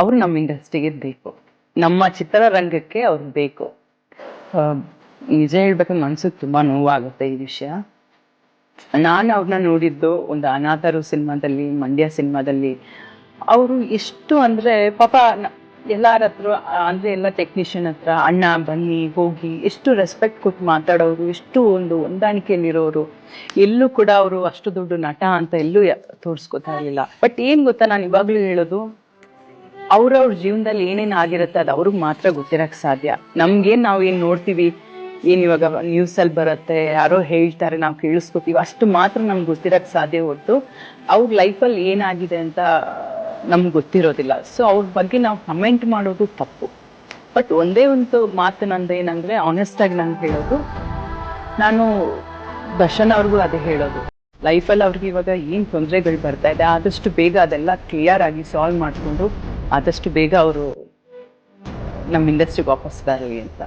ಅವರು ನಮ್ಮ ಇಂಡಸ್ಟ್ರಿಗೆ ಬೇಕು, ನಮ್ಮ ಚಿತ್ರರಂಗಕ್ಕೆ ಅವ್ರು ಬೇಕು. ನಿಜ ಹೇಳ್ಬೇಕಂದ್ರೆ ಮನ್ಸಿಗೆ ತುಂಬಾ ನೋವಾಗುತ್ತೆ ಈ ವಿಷಯ. ನಾನು ಅವ್ರನ್ನ ನೋಡಿದ್ದು ಒಂದು ಅನಾಥರು ಸಿನಿಮಾದಲ್ಲಿ, ಮಂಡ್ಯ ಸಿನಿಮಾದಲ್ಲಿ. ಅವರು ಎಷ್ಟು ಅಂದ್ರೆ ಪಾಪ ಎಲ್ಲಾರ ಹತ್ರ ಅಂದ್ರೆ ಎಲ್ಲ ಟೆಕ್ನಿಷಿಯನ್ ಹತ್ರ ಅಣ್ಣ ಬನ್ನಿ ಹೋಗಿ ಎಷ್ಟು ರೆಸ್ಪೆಕ್ಟ್ ಕೊಟ್ಟು ಮಾತಾಡೋರು, ಎಷ್ಟು ಒಂದು ಹೊಂದಾಣಿಕೆಯಲ್ಲಿರೋರು. ಎಲ್ಲೂ ಕೂಡ ಅವರು ಅಷ್ಟು ದೊಡ್ಡ ನಟ ಅಂತ ಎಲ್ಲೂ ತೋರಿಸ್ಕೊತಾ ಇರಲಿಲ್ಲ. ಬಟ್ ಏನ್ ಗೊತ್ತಾ, ನಾನು ಇವಾಗ್ಲೂ ಹೇಳೋದು, ಅವ್ರವ್ರ ಜೀವನದಲ್ಲಿ ಏನೇನ್ ಆಗಿರುತ್ತೆ ಅದು ಅವ್ರಿಗೆ ಮಾತ್ರ ಗೊತ್ತಿರಕ್ ಸಾಧ್ಯ. ನಮ್ಗೇನ್ ನಾವ್ ಏನ್ ನೋಡ್ತೀವಿ, ಏನ್ ಇವಾಗ ನ್ಯೂಸ್ ಅಲ್ಲಿ ಬರುತ್ತೆ, ಯಾರೋ ಹೇಳ್ತಾರೆ, ನಾವು ಕೇಳಿಸ್ಕೊತೀವಿ, ಅಷ್ಟು ಮಾತ್ರ ನಮ್ಗೆ ಗೊತ್ತಿರಕ್ ಸಾಧ್ಯ ಹೊರತು ಅವ್ರ ಲೈಫಲ್ಲಿ ಏನಾಗಿದೆ ಅಂತ ನಮ್ಗೆ ಗೊತ್ತಿರೋದಿಲ್ಲ. ಸೊ ಅವ್ರ ಬಗ್ಗೆ ನಾವು ಕಮೆಂಟ್ ಮಾಡೋದು ತಪ್ಪು. ಬಟ್ ಒಂದೇ ಒಂದು ಮಾತು ನಂದು ಏನಂದ್ರೆ, ಆನೆಸ್ಟ್ ಆಗಿ ನಾನು ಹೇಳೋದು, ನಾನು ದರ್ಶನ್ ಅವ್ರಿಗೂ ಅದೇ ಹೇಳೋದು, ಲೈಫಲ್ಲಿ ಅವ್ರಿಗೆ ಇವಾಗ ಏನು ತೊಂದರೆಗಳು ಬರ್ತಾ ಇದೆ ಆದಷ್ಟು ಬೇಗ ಅದೆಲ್ಲ ಕ್ಲಿಯರ್ ಆಗಿ ಸಾಲ್ವ್ ಮಾಡಿಕೊಂಡು ಆದಷ್ಟು ಬೇಗ ಅವರು ನಮ್ಮ ಇಂಡಸ್ಟ್ರಿಗೆ ವಾಪಸ್ ಬರಲಿ ಅಂತ.